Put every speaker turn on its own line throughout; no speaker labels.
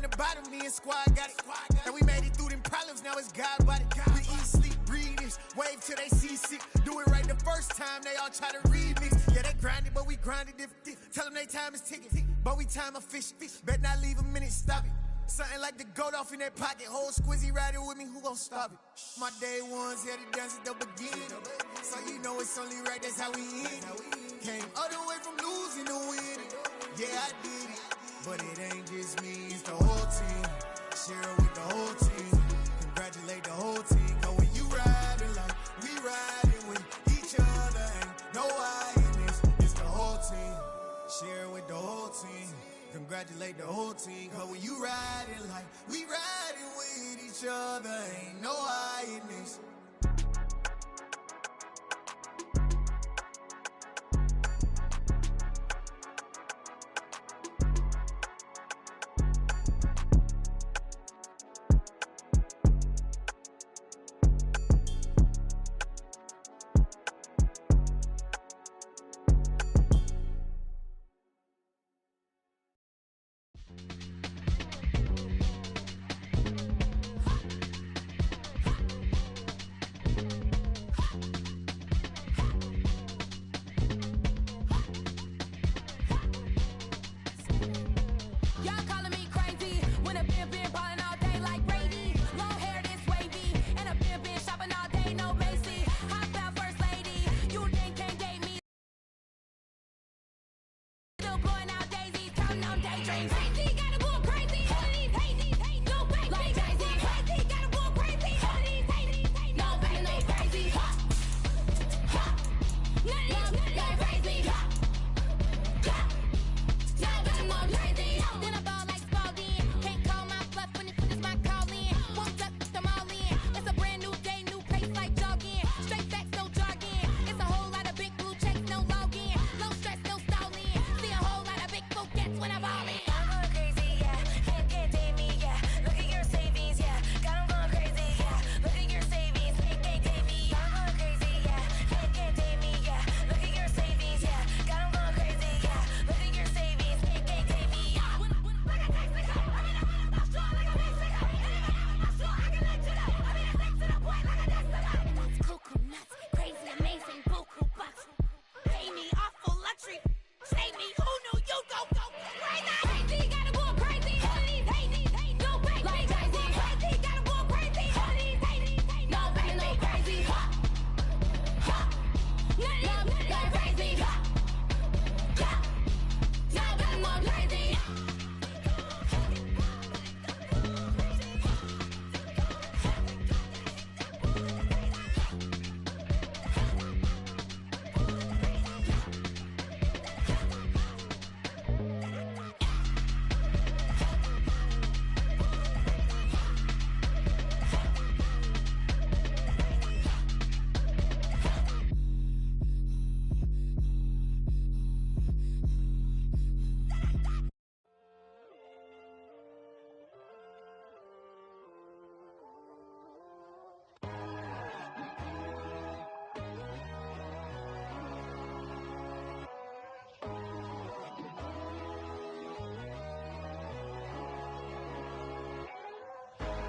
the bottom, me and squad got it. And we made it through them problems, now it's God body. We eat, sleep, breathe this, wave till they see sick. Do it right the first time, they all try to remix. Yeah, they grinded, but we grinded different. Tell them they time is ticking, but we time a fish. Bet not leave a minute, stop it. Something like the goat off in that pocket. Whole squizzy riding with me, who gon' stop it? My day ones here to dance at the beginning. So you know it's only right, that's how we end. Came all the way from losing to winning. Yeah, I did it. But it ain't just me, it's the whole team. Share it with the whole team. Congratulate the whole team. Cause when you riding like we riding with each other, ain't no I in this. It's the whole team. Share it with the whole team. Congratulate the whole team. Cause when you riding like we riding with each other, ain't no I in this.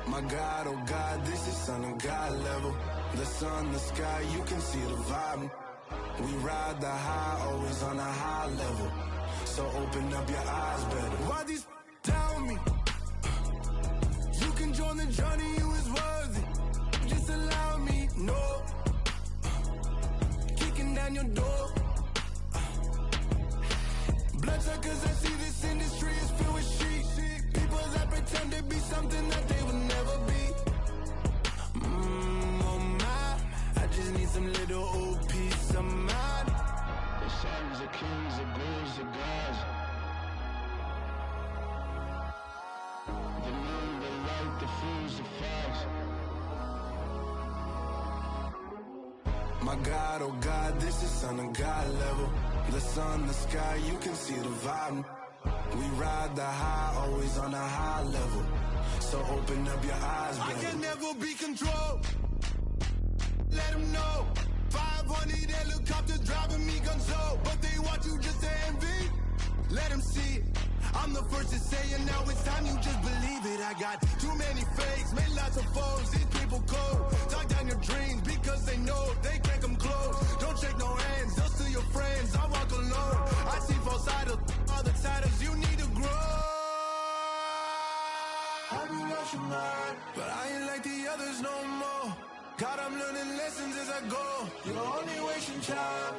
My God, oh God, this is Son of God level. The sun, the sky, you can see the vibe. We ride the high, always on a high level. So open up your eyes better. Why these tell me? You can join the journey, you is worthy. Just allow me, no. Kicking down your door. Bloodsuckers, I see this industry is filled with sheep. People that pretend to be something that they will never be. Oh my, I just need some little old peace of mind. The sons of kings, the ghouls, the gods. The moon, the light, the fools, the fogs. My God, oh God, this is Son of God level. The sun, the sky, you can see the vibe. We ride the high, always on a high level. So open up your eyes, baby. I can never be controlled. Let them know. 500 helicopters driving me gonzo. But they want you just to envy. Let them see it. I'm the first to say it, now it's time you just believe. I got too many fakes, made lots of foes. These people cold. Talk down your dreams because they know they can't come close. Don't shake no hands, just to your friends. I walk alone. I see false idols, all the titles. You need to grow. Have you lost your mind? But I ain't like the others no more. God, I'm learning lessons as I go. You're only wasting time.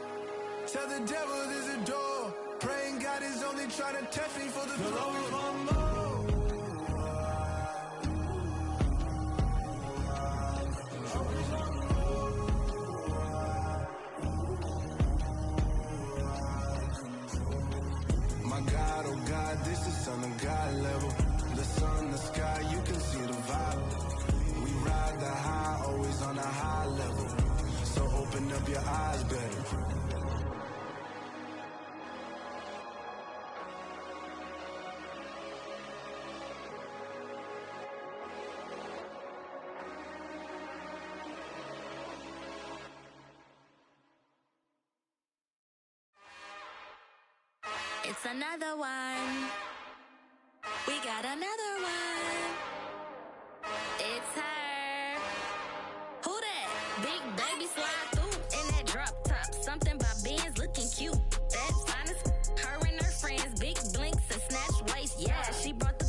Tell the devil there's a door. Praying God is only trying to test me for the glory of more. My God, oh God, this is on a God level. The sun, the sky, you can see the vibe. We ride the high, always on a high level. So open up your eyes, baby.
It's another one. We got another one. It's her. Who that? Big baby slide through in that drop top. Something by Benz looking cute. That's fine as her and her friends. Big blinks and snatch waist. Yeah, she brought the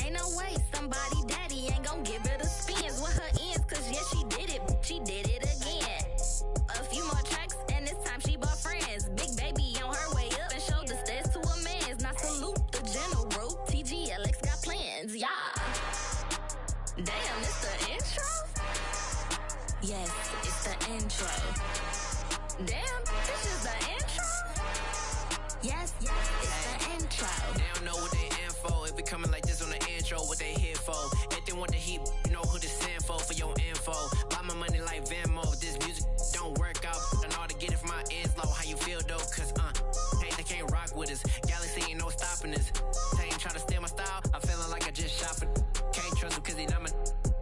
ain't no way. Somebody daddy ain't gon' give her the spins with her ends. Cause yeah, she did it. She did it again. A few more tracks and this time she bought friends. Big baby on her way up and showed the stairs to a man's. Now salute the general. TGLX got plans, yeah. Damn, it's the intro? Yes, it's the intro. Damn, this is the intro? Yes, it's the intro.
They don't know what they in for. If we coming like this on the intro, what they here for? If they want the heat, you know who to send for your info. Buy my money like Venmo. This music don't work out. I know how to get it from my ends low. How you feel though? Cause hey, they can't rock with us. Galaxy ain't no stopping us. They ain't trying to steal my style. I'm feeling like I just shot it. Can't trust him cause he not my.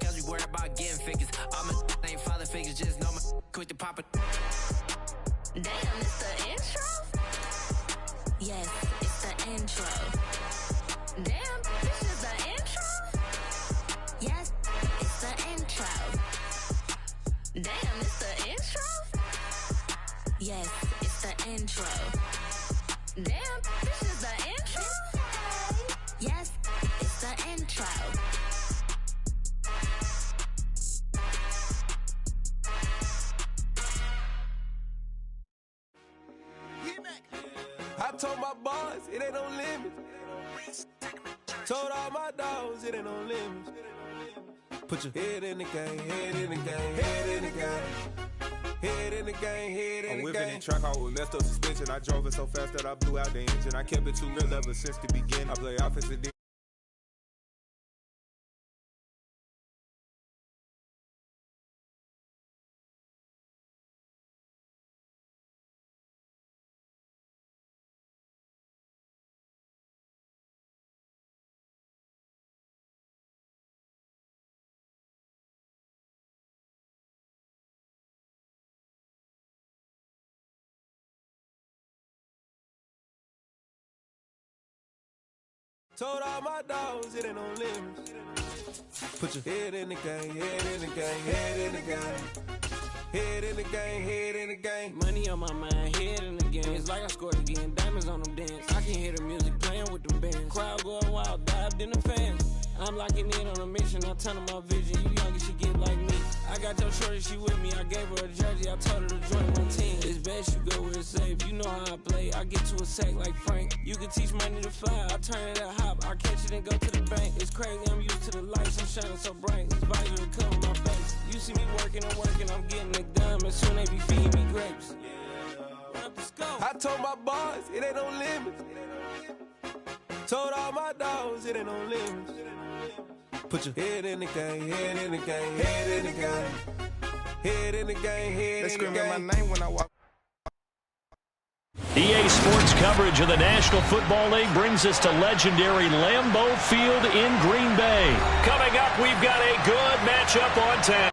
Cause we worried about getting figures. All my ain't father figures. Just know my quick to pop it.
Damn, it's the intro? Yes, it's the intro. Damn, this is the intro? Yes, it's the intro. Damn, it's the intro? Yes, it's the intro. Damn, this is the intro? Yes, it's the intro.
I told my boss, it ain't no limits. Told all my dogs, it ain't no limits. Put your head in the game, head in the game, head in the game. Head in the game, head in the game.
I'm whipping in track out with messed up suspension. I drove it so fast that I blew out the engine. I kept it too real ever since the beginning. I play offensive defense.
Told all my dogs, it ain't no limits. Put your head in the game, head in the game, head in the game. Head in the game, head in the game.
Money on my mind, head in the game. It's like I scored again, diamonds on them dance. I can hear the music playing with them bands. Crowd going wild, dived in the fans. I'm locking in on a mission, I tell her my vision. You young and she get like me. I got your shorty, she with me. I gave her a jersey, I told her to join my team. It's best you go where it's safe. You know how I play. I get to a sack like Frank. You can teach money to fly. I turn it a hop. I catch it and go to the bank. It's crazy, I'm used to the lights. I'm shining so bright. This visor to cover my face. You see me working and working. I'm getting it done. And soon they be feeding me grapes.
I told my boss, it ain't no limits. Told all my dogs, it ain't no limits. Put your head in the game, head in the game, head in the game. Head in the game, head in the game.
They screaming my name when I walk.
EA Sports coverage of the National Football League brings us to legendary Lambeau Field in Green Bay. Coming up, we've got a good matchup on tap.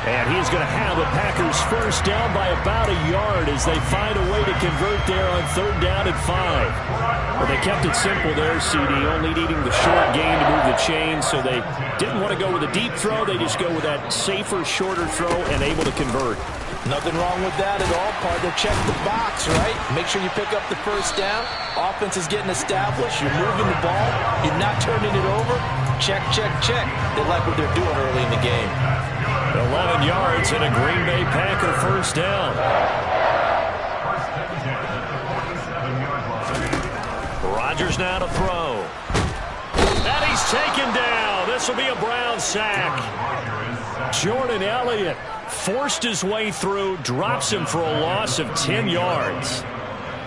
And he's going to have the Packers first down by about a yard as they find a way to convert there on 3rd down and 5. Well, they kept it simple there, CD, only needing the short gain to move the chain, so they didn't want to go with a deep throw. They just go with that safer, shorter throw and able to convert.
Nothing wrong with that at all, partner. Check the box, right? Make sure you pick up the first down. Offense is getting established. You're moving the ball. You're not turning it over. Check, check, check. They like what they're doing early in the game.
11 yards and a Green Bay Packer first down. Rodgers now to throw. And he's taken down. This will be a Brown sack. Jordan Elliott forced his way through, drops him for a loss of 10 yards.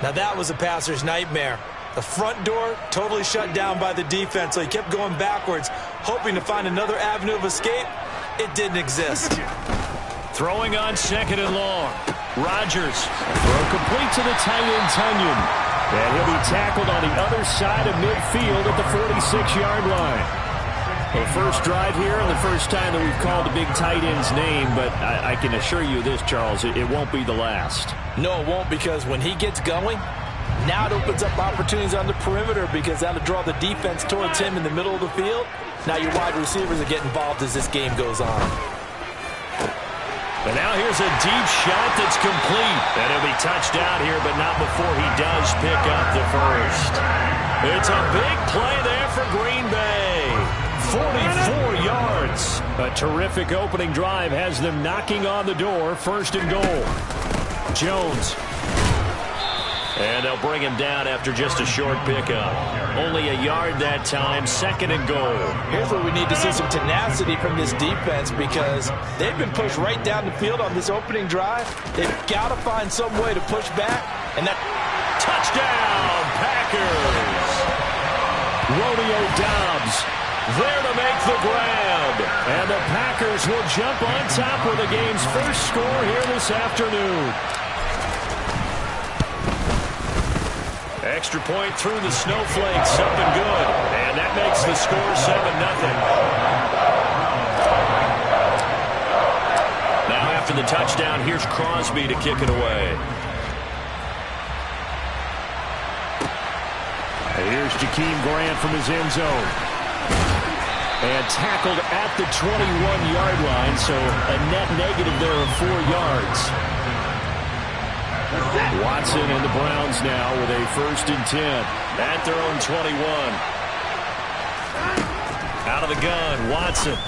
Now that was a passer's nightmare. The front door totally shut down by the defense, so he kept going backwards, hoping to find another avenue of escape. It didn't exist.
Throwing on 2nd and long. Rodgers, throw complete to the tight end, Tunyon. And he'll be tackled on the other side of midfield at the 46-yard line. Well, the first drive here and the first time that we've called the big tight end's name, but I can assure you this, Charles, it won't be the last.
No, it won't, because when he gets going, now it opens up opportunities on the perimeter because that'll draw the defense towards him in the middle of the field. Now your wide receivers are getting involved as this game goes on.
And now here's a deep shot that's complete. And he'll be touched out here, but not before he does pick up the first. It's a big play there for Green Bay. 44 yards. A terrific opening drive has them knocking on the door. 1st and goal. Jones. And they'll bring him down after just a short pickup. Only a yard that time. 2nd and goal.
Here's where we need to see some tenacity from this defense because they've been pushed right down the field on this opening drive. They've got to find some way to push back. And that
touchdown, Packers. Romeo Doubs there to make the grab. And the Packers will jump on top with the game's first score here this afternoon. Extra point through the snowflakes, up and good. And that makes the score 7-0. Now after the touchdown, here's Crosby to kick it away. And here's Jakeem Grant from his end zone. And tackled at the 21-yard line, so a net negative there of 4 yards. Watson and the Browns now with a 1st and 10 at their own 21. Out of the gun, Watson.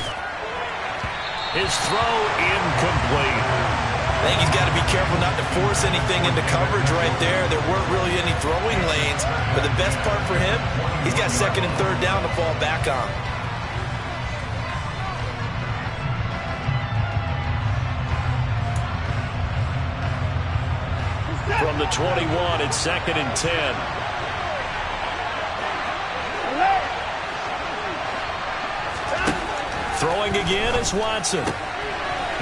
His throw incomplete.
I think he's got to be careful not to force anything into coverage right there. There weren't really any throwing lanes, but the best part for him, he's got 2nd and 3rd down to fall back on.
From the 21, it's 2nd and 10. Throwing again is Watson.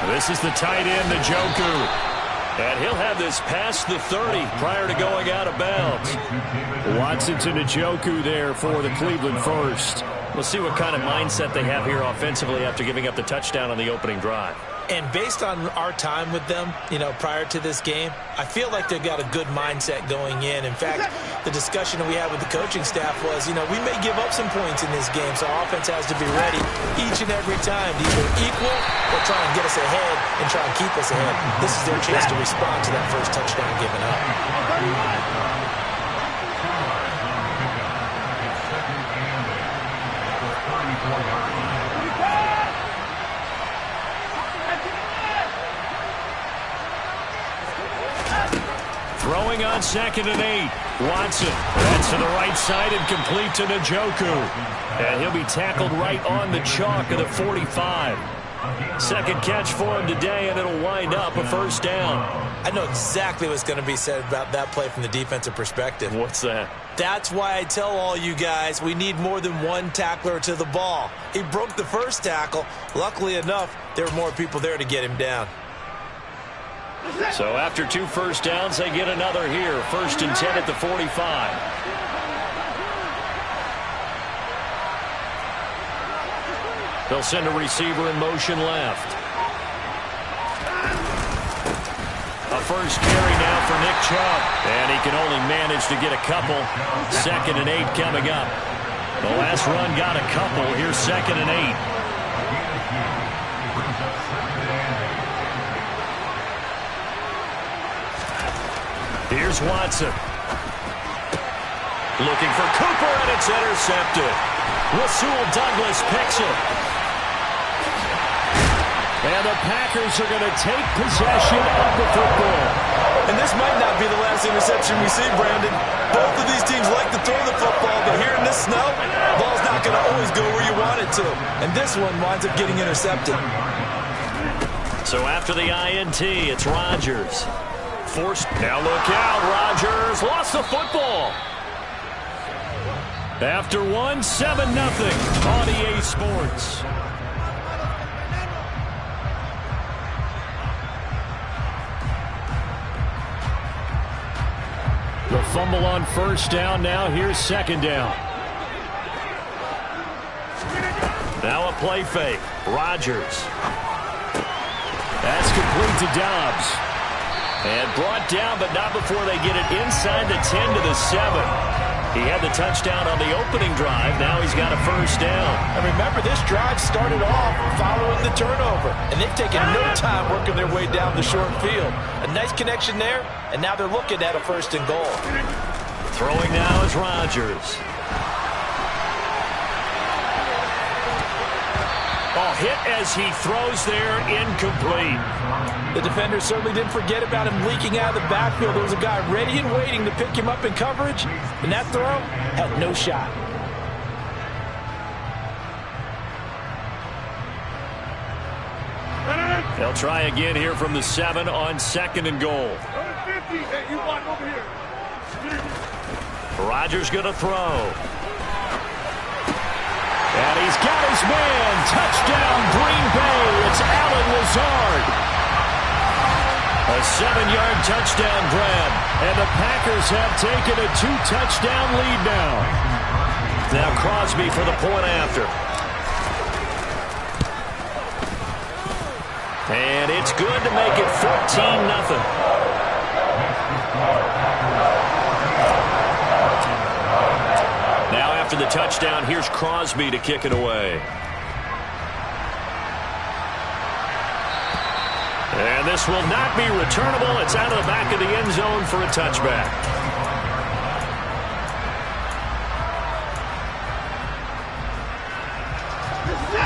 This is the tight end, Njoku. And he'll have this past the 30 prior to going out of bounds. Watson to Njoku there for the Cleveland first. We'll see what kind of mindset they have here offensively after giving up the touchdown on the opening drive.
And based on our time with them, prior to this game, I feel like they've got a good mindset going in. In fact, the discussion that we had with the coaching staff was, we may give up some points in this game, so our offense has to be ready each and every time to either equal or try and get us ahead and try and keep us ahead. This is their chance to respond to that first touchdown given up.
Throwing on 2nd and 8. Watson. That's to the right side and complete to Njoku. And he'll be tackled right on the chalk of the 45. Second catch for him today, and it'll wind up a 1st down.
I know exactly what's going to be said about that play from the defensive perspective.
What's that?
That's why I tell all you guys we need more than one tackler to the ball. He broke the first tackle. Luckily enough, there were more people there to get him down.
So after 2 first downs, they get another here. 1st and 10 at the 45. They'll send a receiver in motion left. first carry now for Nick Chubb. And he can only manage to get a couple. 2nd and 8 coming up. The last run got a couple. Here's 2nd and 8. Here's Watson. Looking for Cooper, and it's intercepted. Rasul Douglas picks it. And the Packers are going to take possession of the football.
And this might not be the last interception we see, Brandon. Both of these teams like to throw the football, but here in this snow, the ball's not going to always go where you want it to. And this one winds up getting intercepted.
So after the INT, it's Rodgers. Forced. Now look out. Rodgers lost the football. After 1, 7-0 on EA Sports. The fumble on first down. Now here's 2nd down. Now a play fake. Rodgers. That's complete to Dobbs. And brought down, but not before they get it inside the 10 to the 7. He had the touchdown on the opening drive. Now he's got a first down.
And remember, this drive started off following the turnover. And they've taken no time working their way down the short field. A nice connection there, and now they're looking at a 1st and goal.
Throwing now is Rodgers. Oh, hit as he throws there, incomplete.
The defender certainly didn't forget about him leaking out of the backfield. There was a guy ready and waiting to pick him up in coverage, and that throw had no shot.
They'll try again here from the 7 on 2nd and goal. Rodgers going to throw. And he's got his man. Touchdown, Green Bay. It's Allen Lazard. A 7-yard touchdown grab. And the Packers have taken a 2-touchdown lead now. Now Crosby for the point after. And it's good to make it 14-0. Now after the touchdown, here's Crosby to kick it away. And this will not be returnable. It's out of the back of the end zone for a touchback.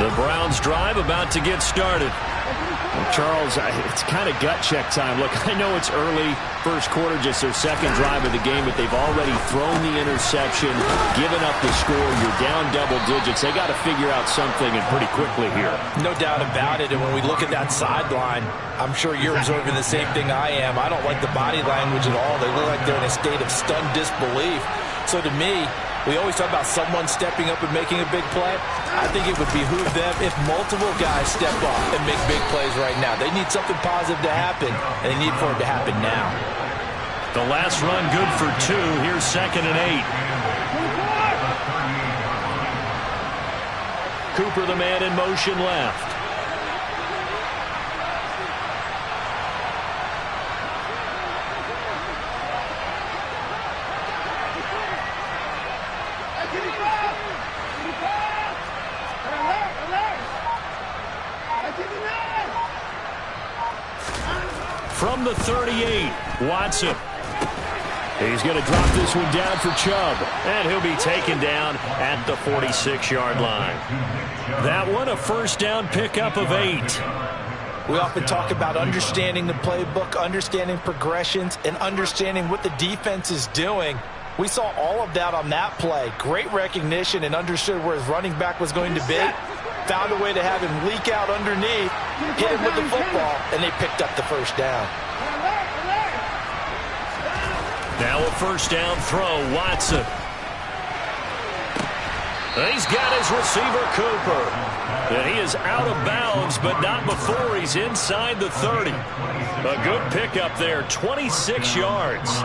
The Browns drive about to get started.
Well, Charles, it's kind of gut check time. Look, I know it's early, first quarter, just their 2nd drive of the game, but they've already thrown the interception, given up the score. You're down double digits. They got to figure out something, and pretty quickly here.
No doubt about it. And when we look at that sideline, I'm sure you're observing the same thing I am. I don't like the body language at all. They look like they're in a state of stunned disbelief. So to me, we always talk about someone stepping up and making a big play. I think it would behoove them if multiple guys step up and make big plays right now. They need something positive to happen, and they need for it to happen now.
The last run good for 2. Here's 2nd and 8. Cooper, the man in motion left. From the 38, Watson. He's going to drop this one down for Chubb, and he'll be taken down at the 46-yard line. That one, a first down pickup of 8.
We often talk about understanding the playbook, understanding progressions, and understanding what the defense is doing. We saw all of that on that play. Great recognition and understood where his running back was going to be. Found a way to have him leak out underneath, hit him with the football, and they picked up the first down.
Now a first down throw, Watson. He's got his receiver, Cooper. And he is out of bounds, but not before he's inside the 30. A good pickup there, 26 yards.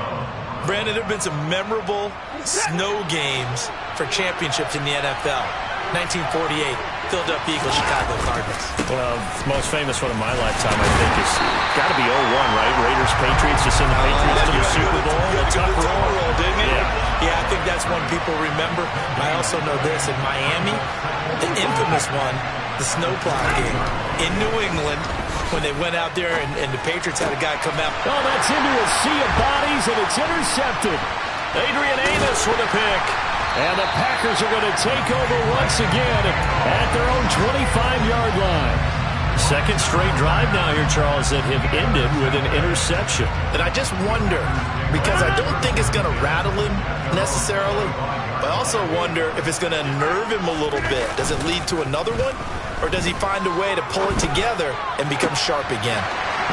Brandon, there have been some memorable snow games for championships in the NFL. 1948. Philadelphia Eagles, Chicago Cardinals.
Well, the most famous one of my lifetime, I think, is got to be 01, right? Raiders, Patriots, to send the Patriots to the Super Bowl.
The Tuck roll, didn't it?
Yeah,
I think that's one people remember. I also know this. In Miami, the infamous one, the snowplow game in New England, when they went out there and the Patriots had a guy come out.
Oh, that's into a sea of bodies, and it's intercepted.
Adrian Amos with a pick.
And the Packers are going to take over once again at their own 25-yard line.
Second straight drive now here, Charles, that have ended with an interception.
And I just wonder, because I don't think it's going to rattle him necessarily, but I also wonder if it's going to unnerve him a little bit. Does it lead to another one? Or does he find a way to pull it together and become sharp again?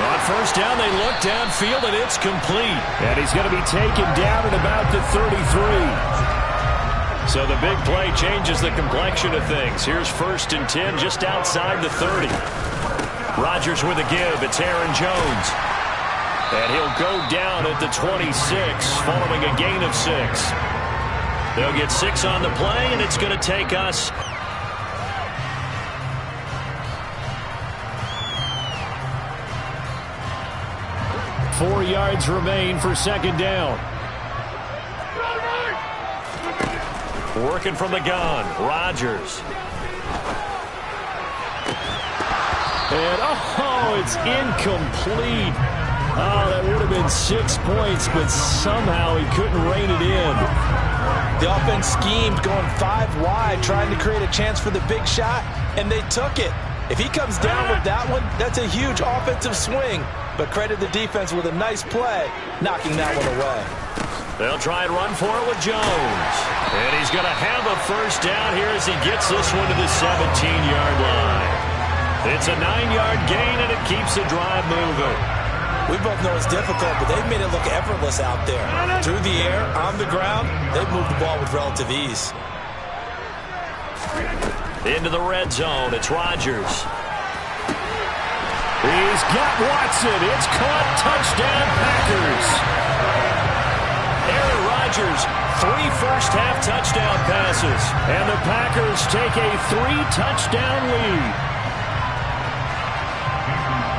On first down, they look downfield, and it's complete.
And he's going to be taken down at about the 33.
So the big play changes the complexion of things. Here's 1st and 10 just outside the 30. Rodgers with a give. It's Aaron Jones. And he'll go down at the 26 following a gain of 6. They'll get 6 on the play, and it's going to take us
4 yards remain for 2nd down.
Working from the gun, Rodgers.
And, it's incomplete. Oh, that would have been 6 points, but somehow he couldn't rein it in.
The offense schemed, going 5 wide, trying to create a chance for the big shot, and they took it. If he comes down with that one, that's a huge offensive swing. But credit the defense with a nice play, knocking that one away.
They'll try and run for it with Jones. And he's going to have a first down here as he gets this one to the 17-yard line. It's a 9-yard gain, and it keeps the drive moving.
We both know it's difficult, but they've made it look effortless out there. Through the air, on the ground, they've moved the ball with relative ease.
Into the red zone, it's Rodgers.
He's got Watson. It's caught. Touchdown, Packers.
Aaron Rodgers, 3 first-half touchdown passes.
And the Packers take a 3-touchdown lead.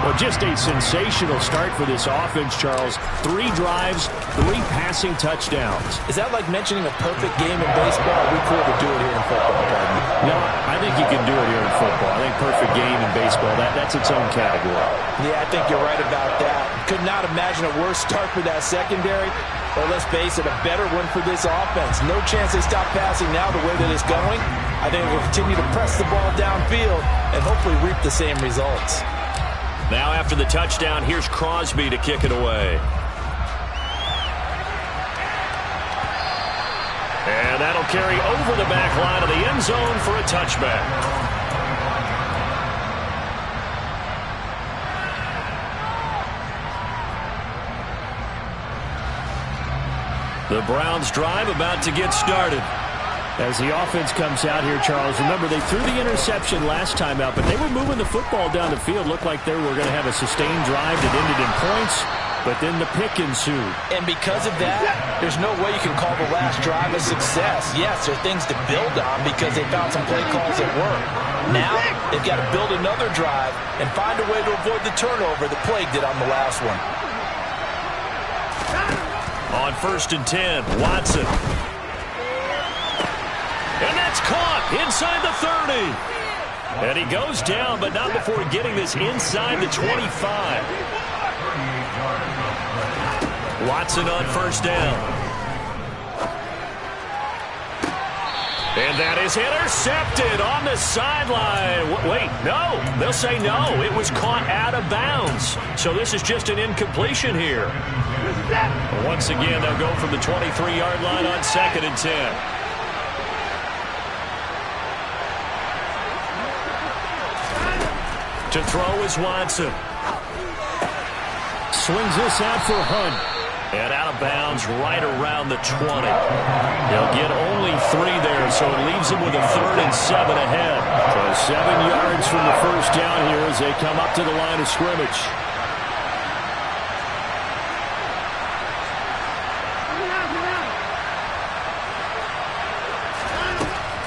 Well, just a sensational start for this offense, Charles. 3 drives, 3 passing touchdowns.
Is that like mentioning a perfect game in baseball? We could do it here in football, pardon?
No, I think you can do it here in football. I think perfect game in baseball, that's its own category.
Yeah, I think you're right about that. Could not imagine a worse start for that secondary. Or let's face it, a better one for this offense. No chance they stop passing now the way that it's going. I think we'll continue to press the ball downfield and hopefully reap the same results.
Now after the touchdown, here's Crosby to kick it away. And that'll carry over the back line of the end zone for a touchback. The Browns drive about to get started.
As the offense comes out here, Charles, remember they threw the interception last time out, but they were moving the football down the field. Looked like they were going to have a sustained drive that ended in points, but then the pick ensued.
And because of that, there's no way you can call the last drive a success. Yes, there are things to build on because they found some play calls that work. Now, they've got to build another drive and find a way to avoid the turnover that plagued it on the last one.
On 1st and 10, Watson. And that's caught inside the 30. And he goes down, but not before getting this inside the 25. Watson on 1st down. And that is intercepted on the sideline. Wait, no. They'll say no. It was caught out of bounds. So this is just an incompletion here. Once again, they'll go from the 23-yard line on 2nd and 10. To throw is Watson.
Swings this out for Hunt.
And out of bounds right around the 20. He'll get only 3 there, so it leaves him with a 3rd and 7 ahead.
So 7 yards from the first down here as they come up to the line of scrimmage.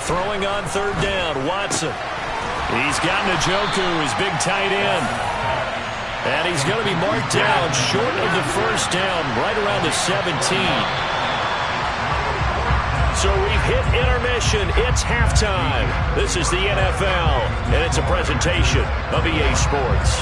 Throwing on 3rd down, Watson. He's got Njoku, his big tight end. And he's going to be marked down short of the first down, right around the 17. So we've hit intermission. It's halftime. This is the NFL, and it's a presentation of EA Sports.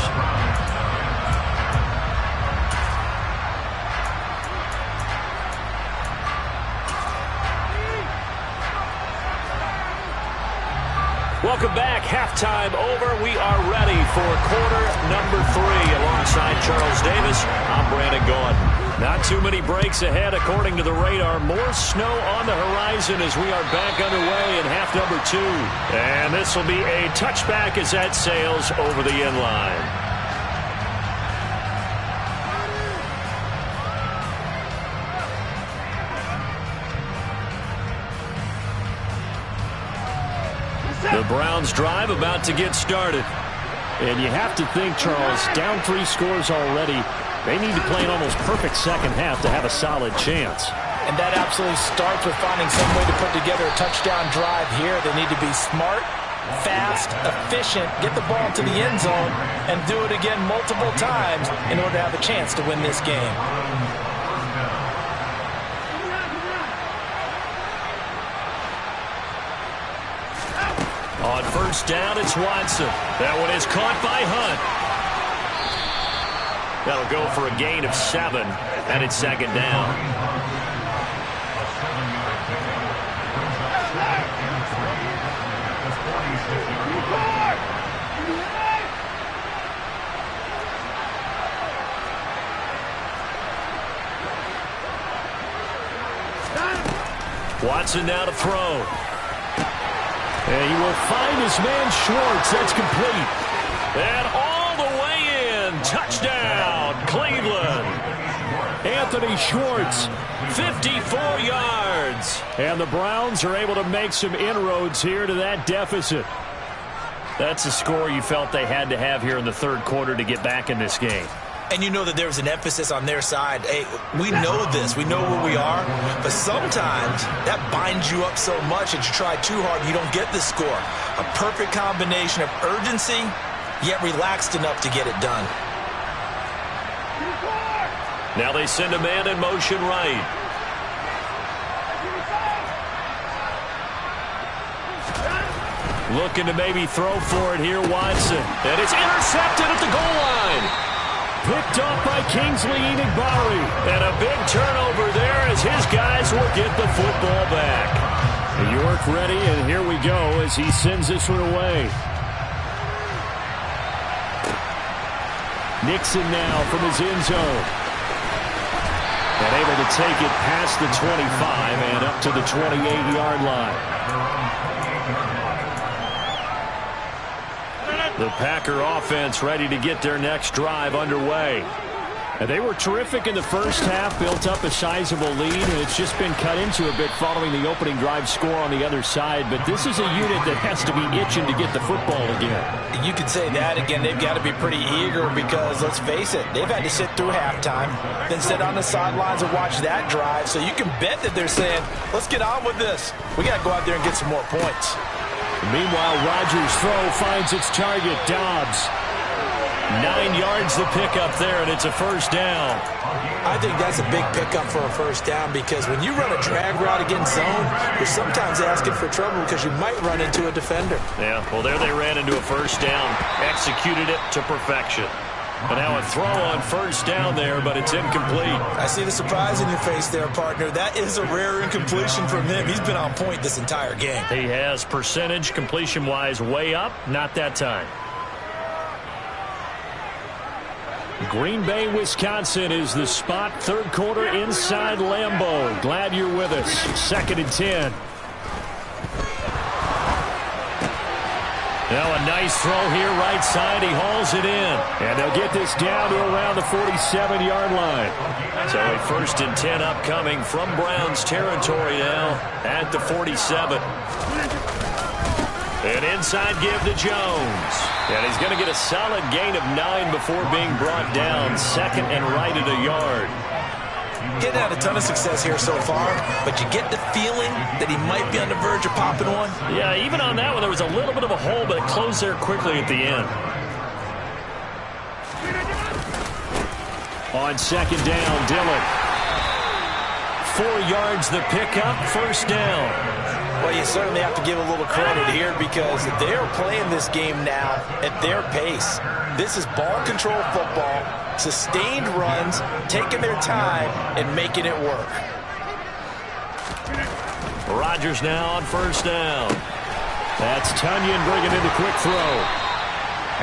Welcome back. Halftime over. We are ready for quarter number 3. Alongside Charles Davis, I'm Brandon Gaudin. Not too many breaks ahead according to the radar. More snow on the horizon as we are back underway in half number 2. And this will be a touchback as that sails over the end line. The Browns drive about to get started.
And you have to think, Charles, down 3 scores already. They need to play an almost perfect second half to have a solid chance.
And that absolutely starts with finding some way to put together a touchdown drive here. They need to be smart, fast, efficient, get the ball to the end zone, and do it again multiple times in order to have a chance to win this game.
On first down, it's Watson. That one is caught by Hunt. That'll go for a gain of 7, and it's second down. Watson now to throw.
And he will find his man Schwartz. That's complete.
And all the way in. Touchdown, Cleveland.
Anthony Schwartz.
54 yards.
And the Browns are able to make some inroads here to that deficit.
That's a score you felt they had to have here in the third quarter to get back in this game.
And you know that there's an emphasis on their side. Hey, we know this. We know where we are. But sometimes that binds you up so much that you try too hard, you don't get the score. A perfect combination of urgency, yet relaxed enough to get it done.
Now they send a man in motion right. Looking to maybe throw for it here, Watson. And it's intercepted at the goal line.
Picked off by Kingsley Enagbare.
And a big turnover there as his guys will get the football back.
York ready, and here we go as he sends this one away. Nixon now from his end zone. And able to take it past the 25 and up to the 28-yard line.
The Packer offense ready to get their next drive underway.
And they were terrific in the first half, built up a sizable lead, and it's just been cut into a bit following the opening drive score on the other side. But this is a unit that has to be itching to get the football again.
You could say that again. They've got to be pretty eager because, let's face it, they've had to sit through halftime, then sit on the sidelines and watch that drive. So you can bet that they're saying, let's get on with this. We got to go out there and get some more points.
Meanwhile, Rodgers' throw finds its target, Dobbs.
9 yards the pickup there, and it's a first down.
I think that's a big pickup for a first down because when you run a drag route against zone, you're sometimes asking for trouble because you might run into a defender.
Yeah, well, there they ran into a first down, executed it to perfection. But now a throw on first down there, but it's incomplete.
I see the surprise in your face there, partner. That is a rare incompletion from him. He's been on point this entire game.
He has percentage completion-wise way up, not that time.
Green Bay, Wisconsin is the spot. Third quarter inside Lambeau. Glad you're with us. 2nd and 10. Now a nice throw here right side. He hauls it in. And they'll get this down to around the 47-yard line.
So a 1st and 10 upcoming from Browns territory now at the 47. And inside give to Jones. And he's going to get a solid gain of 9 before being brought down. 2nd and right at a yard.
He hasn't had a ton of success here so far, but you get the feeling that he might be on the verge of popping one.
Yeah, even on that one, there was a little bit of a hole, but it closed there quickly at the end. On second down, Dillon. 4 yards the pickup, first down.
Well, you certainly have to give a little credit here because they're playing this game now at their pace. This is ball control football, sustained runs, taking their time, and making it work.
Rodgers now on first down. That's Tunyon bringing in the quick throw.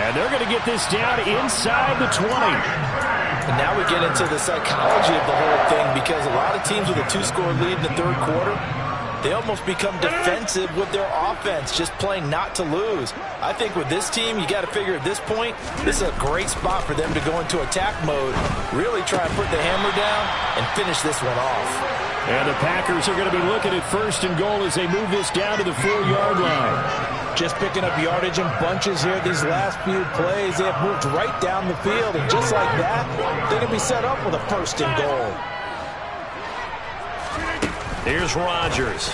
And they're going to get this down inside the 20.
And now we get into the psychology of the whole thing because a lot of teams with a 2-score lead in the third quarter, they almost become defensive with their offense, just playing not to lose. I think with this team, you got to figure at this point, this is a great spot for them to go into attack mode, really try and put the hammer down and finish this one off.
And the Packers are going to be looking at first and goal as they move this down to the 4-yard line.
Just picking up yardage in bunches here these last few plays. They have moved right down the field, and just like that, they're going to be set up with a first and goal.
Here's Rodgers.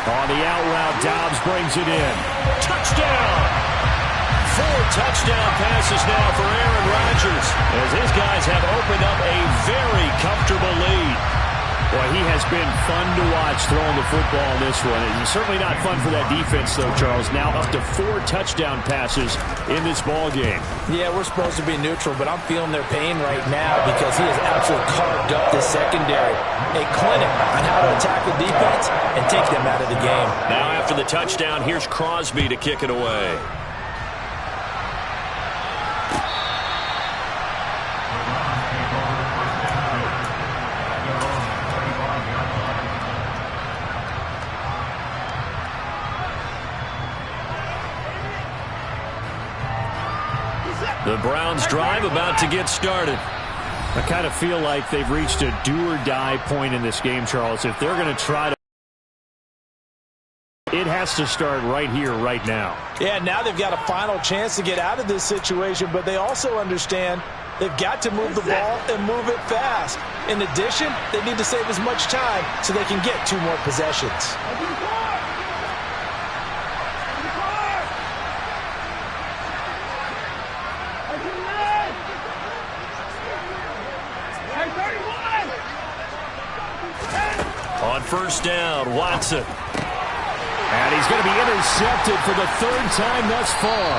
On the out route, Dobbs brings it in. Touchdown! 4 touchdown passes now for Aaron Rodgers as his guys have opened up a very comfortable lead. Boy, he has been fun to watch throwing the football in this one. It's certainly not fun for that defense, though, Charles. Now up to 4 touchdown passes in this ball game.
Yeah, we're supposed to be neutral, but I'm feeling their pain right now because he has absolutely carved up the secondary. A clinic on how to attack the defense and take them out of the game.
Now after the touchdown, here's Crosby to kick it away. The Browns drive about to get started. I kind of feel like they've reached a do-or-die point in this game, Charles. If they're going to try to... It has to start right here, right now.
Yeah, now they've got a final chance to get out of this situation, but they also understand they've got to move the ball and move it fast. In addition, they need to save as much time so they can get 2 more possessions.
On first down, Watson. And he's going to be intercepted for the 3rd time thus far.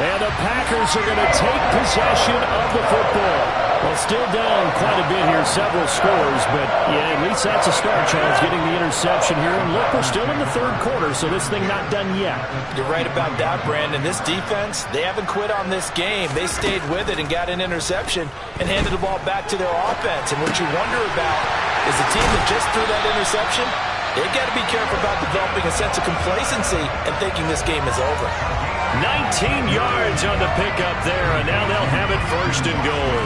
And the Packers are going to take possession of the football. Well, still down quite a bit here, several scores, but yeah, at least that's a start, Charles, getting the interception here. And look, we're still in the 3rd quarter, so this thing not done yet.
You're right about that, Brandon. This defense, they haven't quit on this game. They stayed with it and got an interception and handed the ball back to their offense. And what you wonder about is the team that just threw that interception, they've got to be careful about developing a sense of complacency and thinking this game is over.
19 yards on the pickup there, and now they'll have it first and goal.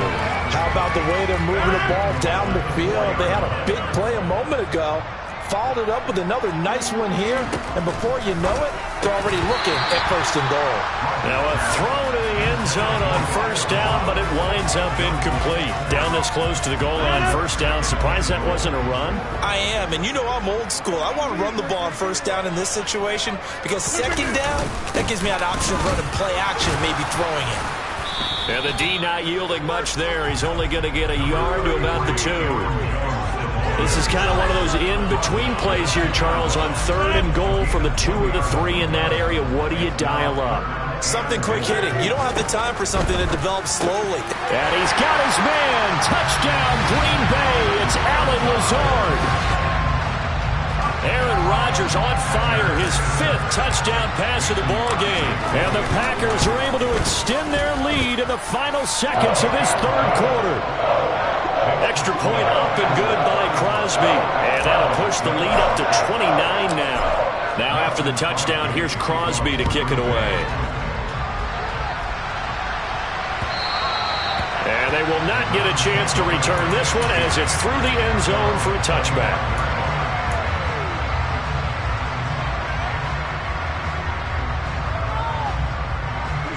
How about the way they're moving the ball down the field? They had a big play a moment ago, followed it up with another nice one here, and before you know it, they're already looking at first and goal.
Now a throw to the end zone on first down, but it winds up incomplete. Down this close to the goal line, first down. Surprised that wasn't a run?
I am, and you know I'm old school. I want to run the ball on first down in this situation because second down, that gives me an option of running play action, maybe throwing it.
And the D not yielding much there. He's only going to get a yard to about the 2. This is kind of one of those in-between plays here, Charles, on 3rd and goal from the 2 or the 3 in that area. What do you dial up?
Something quick hitting. You don't have the time for something that develops slowly.
And he's got his man. Touchdown, Green Bay. It's Allen Lazard. Aaron Rodgers on fire, his 5th touchdown pass of the ball game. And the Packers are able to extend their lead in the final seconds of this 3rd quarter. Extra point up and good by Crosby. And that'll push the lead up to 29 now. Now after the touchdown, here's Crosby to kick it away. And they will not get a chance to return this one as it's through the end zone for a touchback.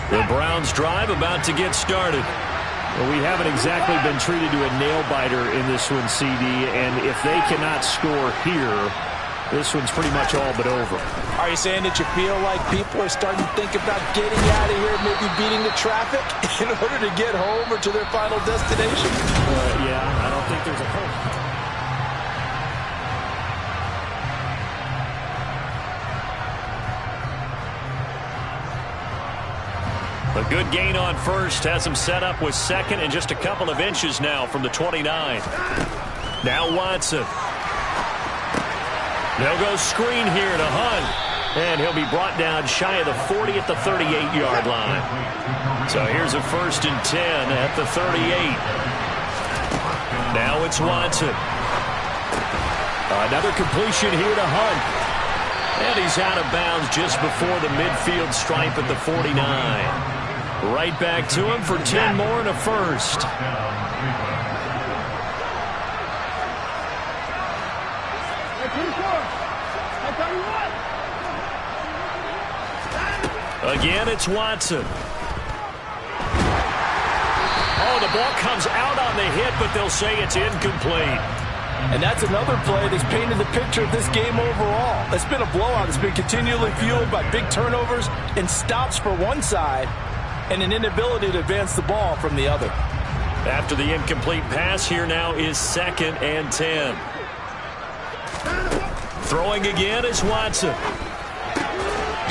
The Browns drive about to get started.
Well, we haven't exactly been treated to a nail-biter in this one, CD, and if they cannot score here, this one's pretty much all but over.
Are you saying that you feel like people are starting to think about getting out of here, maybe beating the traffic in order to get home or to their final destination?
Yeah, I don't think there's a hope. A good gain on first has him set up with second and just a couple of inches now from the 29. Now Watson. They'll go screen here to Hunt. And he'll be brought down shy of the 40 at the 38-yard line. So here's a 1st and 10 at the 38. Now it's Watson. Another completion here to Hunt. And he's out of bounds just before the midfield stripe at the 49. Right back to him for 10 more and a first. Again, it's Watson. Oh, the ball comes out on the hit, but they'll say it's incomplete.
And that's another play that's painted the picture of this game overall. It's been a blowout. It's been continually fueled by big turnovers and stops for one side and an inability to advance the ball from the other.
After the incomplete pass, here now is 2nd and 10. Throwing again is Watson.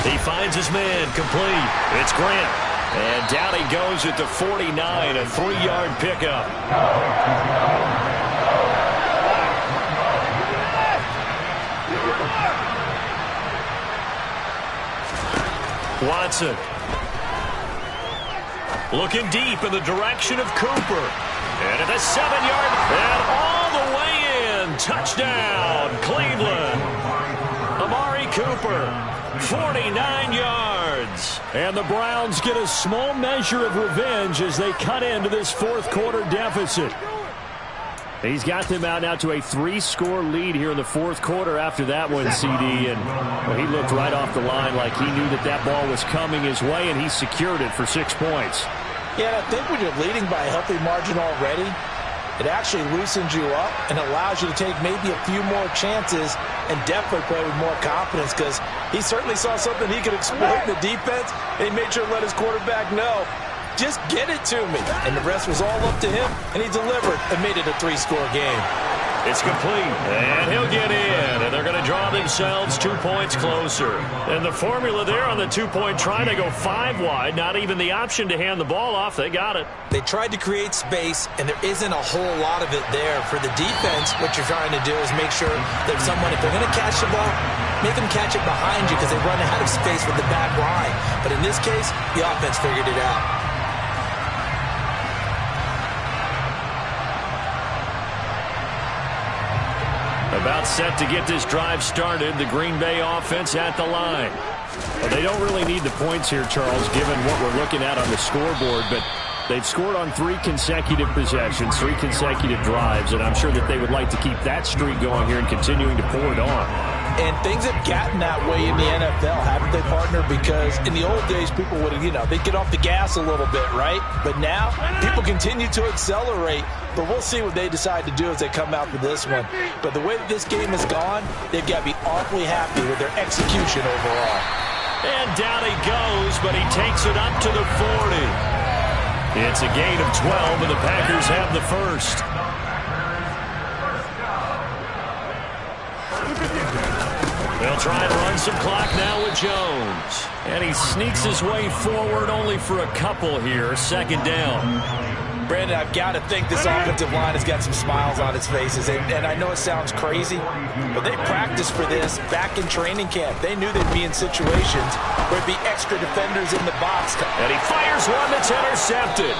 He finds his man complete. It's Grant. And down he goes at the 49, a 3-yard pickup. Watson. Looking deep in the direction of Cooper. And at the 7-yard, and all the way in. Touchdown, Cleveland. Amari Cooper, 49 yards. And the Browns get a small measure of revenge as they cut into this 4th quarter deficit. He's got them out now to a 3-score lead here in the 4th quarter after that one, CD. And well, he looked right off the line like he knew that that ball was coming his way, and he secured it for 6 points.
Yeah, and I think when you're leading by a healthy margin already, it actually loosens you up and allows you to take maybe a few more chances and definitely play with more confidence, because he certainly saw something he could exploit in the defense, and he made sure to let his quarterback know, just get it to me. And the rest was all up to him, and he delivered and made it a 3-score game.
It's complete, and he'll get in, and they're going to draw themselves 2 points closer. And the formula there on the 2-point try, they go 5 wide, not even the option to hand the ball off. They got it.
They tried to create space, and there isn't a whole lot of it there. For the defense, what you're trying to do is make sure that someone, if they're going to catch the ball, make them catch it behind you because they run out of space with the back line. But in this case, the offense figured it out.
About set to get this drive started, the Green Bay offense at the line. Well, they don't really need the points here, Charles, given what we're looking at on the scoreboard, but they've scored on 3 consecutive possessions, 3 consecutive drives, and I'm sure that they would like to keep that streak going here and continuing to pour it on.
And things have gotten that way in the NFL, haven't they, partner? Because in the old days, people would, they'd get off the gas a little bit, right? But now, people continue to accelerate. But we'll see what they decide to do as they come out for this one. But the way that this game has gone, they've got to be awfully happy with their execution overall.
And down he goes, but he takes it up to the 40. It's a gain of 12, and the Packers have the first. They'll try and run some clock now with Jones. And he sneaks his way forward only for a couple here. 2nd down.
Brandon, I've got to think this offensive line has got some smiles on its faces. And I know it sounds crazy, but they practiced for this back in training camp. They knew they'd be in situations where there'd be extra defenders in the box.
And he fires one that's intercepted.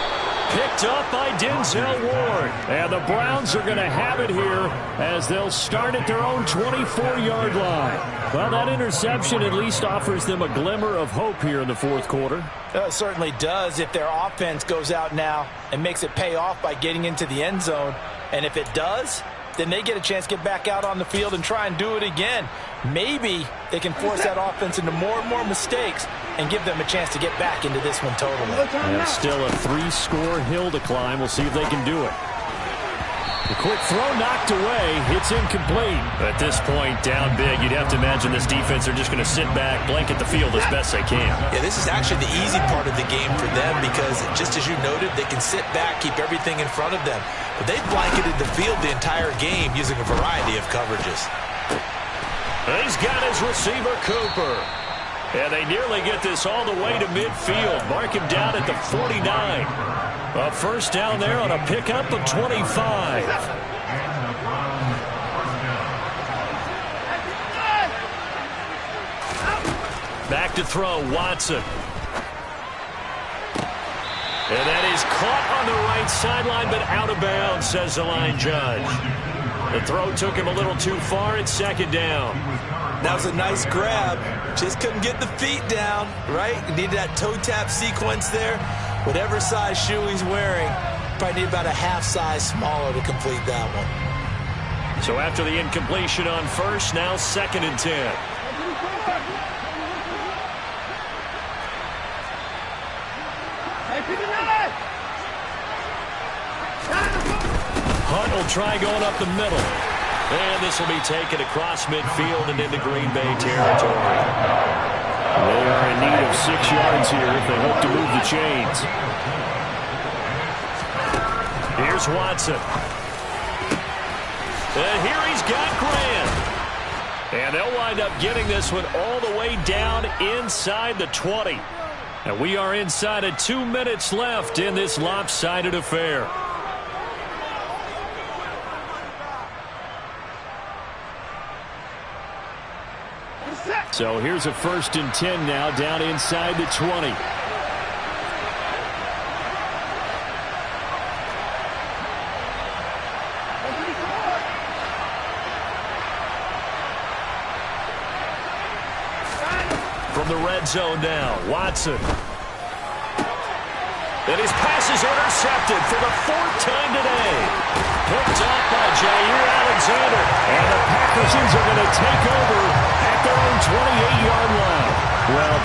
Picked up by Denzel Ward. And the Browns are going to have it here as they'll start at their own 24-yard line. Well, that interception at least offers them a glimmer of hope here in the 4th quarter.
It certainly does if their offense goes out now and makes it pay off by getting into the end zone. And if it does, then they get a chance to get back out on the field and try and do it again. Maybe they can force that offense into more and more mistakes and give them a chance to get back into this one totally.
And still a 3-score hill to climb. We'll see if they can do it. The quick throw knocked away. It's incomplete. At this point, down big, you'd have to imagine this defense are just going to sit back, blanket the field as best they can.
Yeah, this is actually the easy part of the game for them because, just as you noted, they can sit back, keep everything in front of them. But they've blanketed the field the entire game using a variety of coverages.
He's got his receiver, Cooper. And they nearly get this all the way to midfield. Mark him down at the 49. A first down there on a pickup of 25. Back to throw, Watson. And that is caught on the right sideline, but out of bounds, says the line judge. The throw took him a little too far. It's second down.
That was a nice grab. Just couldn't get the feet down, right? Needed that toe tap sequence there. Whatever size shoe he's wearing, probably need about a half size smaller to complete that one.
So after the incompletion on first, now 2nd and 10. Hunt will try going up the middle. And this will be taken across midfield and into Green Bay territory.
They are in need of 6 yards here if they hope to move the chains.
Here's Watson. And here he's got Grant. And they'll wind up getting this one all the way down inside the 20. And we are inside of 2 minutes left in this lopsided affair.
So here's a 1st and 10 now down inside the 20.
From the red zone now, Watson. And his pass is intercepted for the 4th time today. Picked off by Jair Alexander. And the Packers are going to take over at their own 28-yard line.
Well,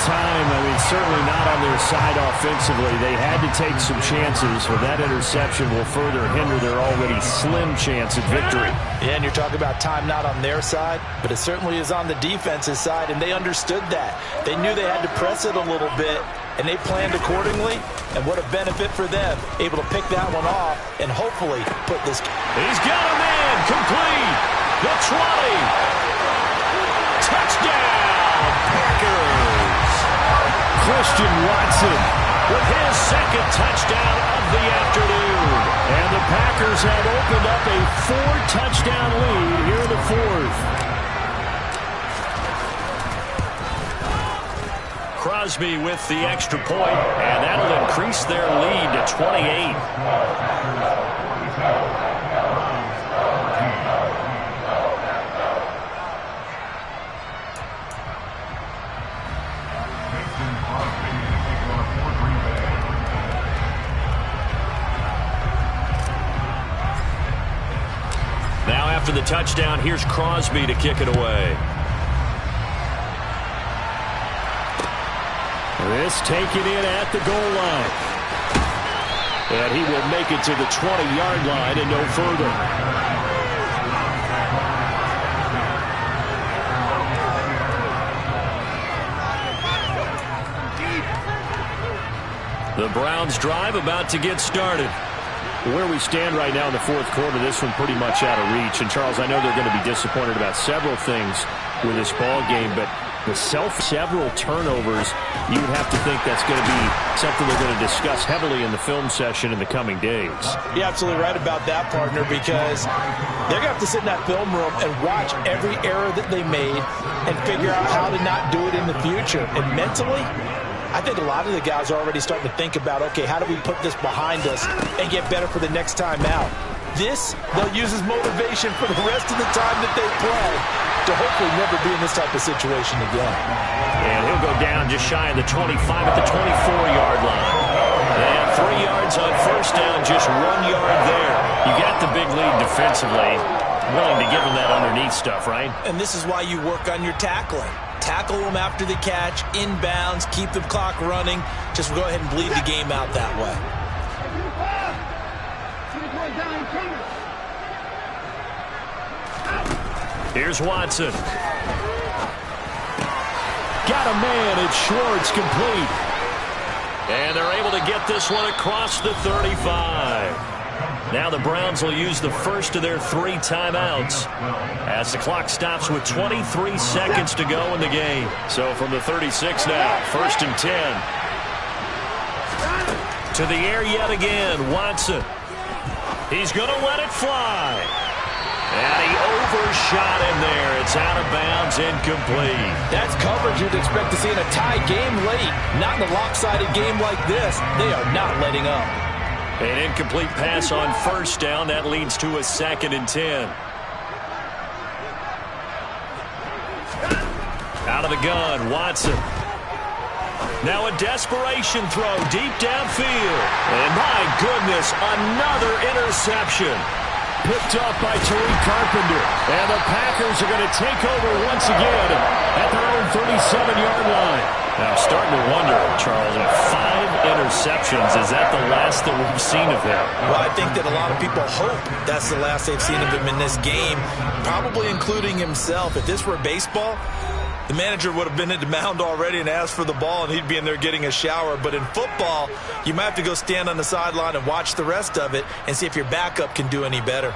certainly not on their side offensively. They had to take some chances, but that interception will further hinder their already slim chance at victory.
Yeah, and you're talking about time not on their side, but it certainly is on the defense's side, and they understood that. They knew they had to press it a little bit, and they planned accordingly, and what a benefit for them, able to pick that one off and hopefully put this.
He's got a man, complete, the 20, touchdown, Packers.
Christian Watson
with his 2nd touchdown of the afternoon.
And the Packers have opened up a 4-touchdown lead here in the 4th.
Crosby with the extra point, and that'll increase their lead to 28. Now after the touchdown, here's Crosby to kick it away.
This taken in at the goal line. And he will make it to the 20-yard line and no further.
The Browns drive about to get started.
Where we stand right now in the 4th quarter, this one pretty much out of reach. And, Charles, I know they're going to be disappointed about several things with this ball game, but the several turnovers, you would have to think that's going to be something they're going to discuss heavily in the film session in the coming days.
You're absolutely right about that, partner, because they're going to have to sit in that film room and watch every error that they made and figure out how to not do it in the future. And mentally, I think a lot of the guys are already starting to think about, okay, how do we put this behind us and get better for the next time out? This, they'll use as motivation for the rest of the time that they play to hopefully never be in this type of situation again.
And he'll go down just shy of the 25 at the 24-yard line. And 3 yards on first down, just 1 yard there. You got the big lead defensively. Willing to give them that underneath stuff, right?
And this is why you work on your tackling. tackle them after the catch, inbounds, keep the clock running. Just go ahead and bleed the game out that way.
Here's Watson. Got a man. It's Schwartz, complete. And they're able to get this one across the 35. Now the Browns will use the first of their 3 timeouts as the clock stops with 23 seconds to go in the game. So from the 36 now, 1st and 10. To the air yet again, Watson. He's going to let it fly. And he overshot in there. It's out of bounds, incomplete.
That's coverage you'd expect to see in a tie game late. Not in a lopsided game like this. They are not letting up.
An incomplete pass on 1st down. That leads to a 2nd and 10. Out of the gun, Watson. Now a desperation throw deep downfield. And my goodness, another interception. Picked up by Tariq Carpenter. And the Packers are going to take over once again at their own 37-yard line. Now I'm starting to wonder, Charles, 5 interceptions, is that the last that we've seen of him?
Well, I think that a lot of people hope that's the last they've seen of him in this game, probably including himself. If this were baseball, the manager would have been at the mound already and asked for the ball, and he'd be in there getting a shower. But in football, you might have to go stand on the sideline and watch the rest of it and see if your backup can do any better.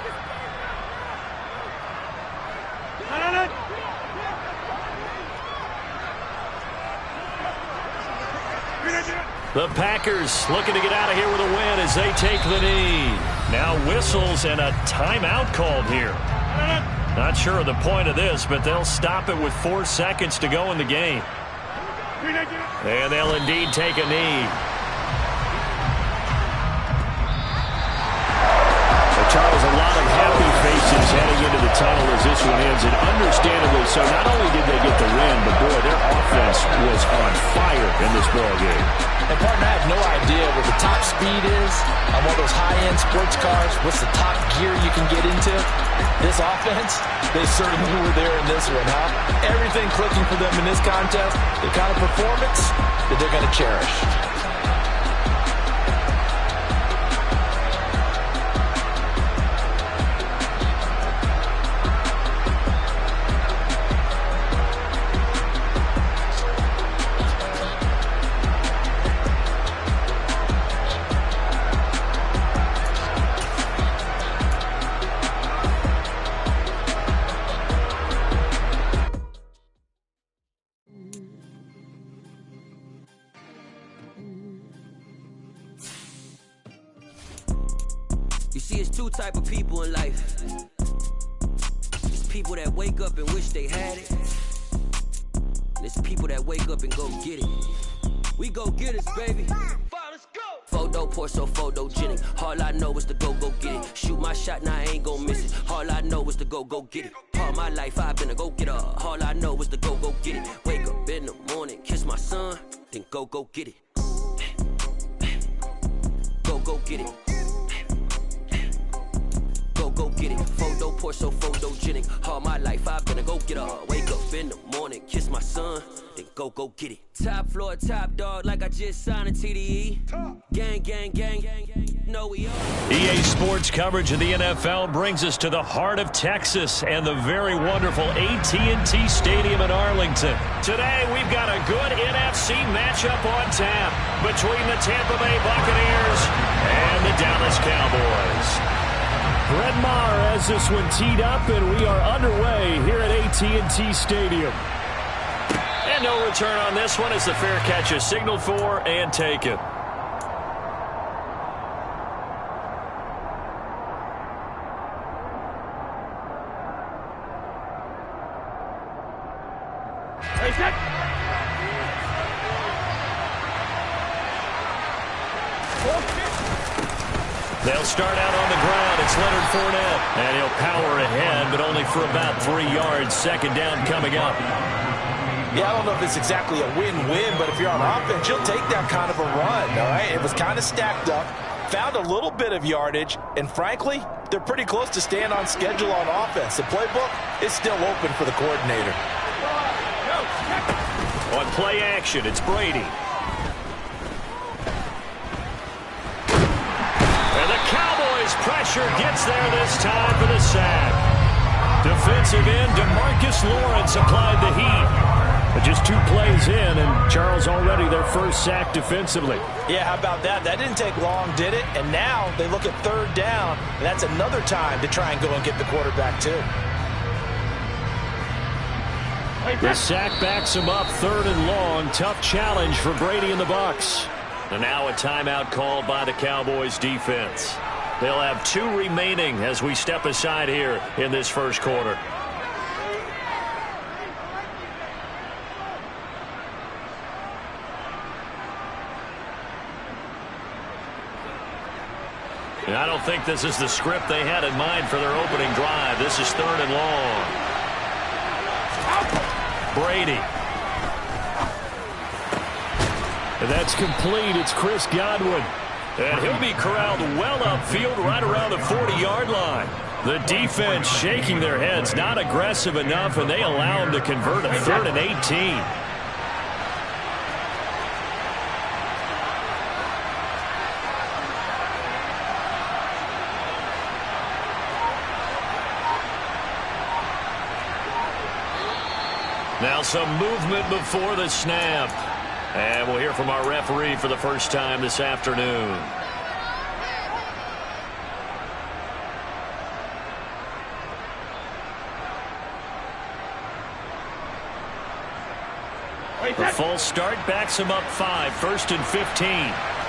The Packers looking to get out of here with a win as they take the knee. Now whistles and a timeout called here. Not sure of the point of this, but they'll stop it with 4 seconds to go in the game. And they'll indeed take a knee.
Charles, a lot of happy faces heading into the tunnel as this one ends, and understandably so. Not only did they get the win, but boy, their offense was on fire in this ball game.
And partner, I have no idea what the top speed is on one of those high-end sports cars. What's the top gear you can get into? This offense, they certainly were there in this one, huh? Everything clicking for them in this contest, the kind of performance that they're going to cherish.
You see, it's 2 type of people in life. It's people that wake up and wish they had it. And it's people that wake up and go get it. We go get it, baby. Let's go. Photo pour so photogenic. All I know is to go get it. Shoot my shot, now I ain't gon' miss it. All I know is to go get it. All my life I've been a go-getter. All I know is to go get it. Wake up in the morning, kiss my son, then go get it. Go get it. Go get it. Photo pour so photogenic. All my life I've been a go-getter. Wake up in the morning, kiss my son, then go get it. Top floor, top dog, like I just signed a TDE. Gang, gang, gang, gang, gang. No, we are.
EA Sports coverage of the NFL brings us to the heart of Texas and the very wonderful AT&T Stadium in Arlington. Today, we've got a good NFC matchup on tap between the Tampa Bay Buccaneers and the Dallas Cowboys. Brett Maher has this one teed up, and we are underway here at AT&T Stadium. And no return on this one as the fair catch is signaled for and taken. They'll start out on the ground. It's Leonard Fournette. And he'll power ahead, but only for about 3 yards. 2nd down coming up.
Yeah, I don't know if it's exactly a win-win, but if you're on offense, you'll take that kind of a run, all right? It was kind of stacked up, found a little bit of yardage, and frankly, they're pretty close to staying on schedule on offense. The playbook is still open for the coordinator.
On play action, it's Brady. And the Cowboys' pressure gets there this time for the sack. Defensive end DeMarcus Lawrence applied the heat. But just 2 plays in, and Charles already their first sack defensively.
Yeah, how about that? That didn't take long, did it? And now they look at 3rd down, and that's another time to try and go and get the quarterback too.
The sack backs him up 3rd and long. Tough challenge for Brady and the Bucs. And now a timeout called by the Cowboys defense. They'll have 2 remaining as we step aside here in this first quarter. And I don't think this is the script they had in mind for their opening drive. This is 3rd and long. Brady. And that's complete. It's Chris Godwin. And he'll be corralled well upfield right around the 40-yard line. The defense shaking their heads, not aggressive enough, and they allow him to convert a 3rd and 18. Now some movement before the snap. And we'll hear from our referee for the first time this afternoon. The false start backs him up 5, 1st and 15.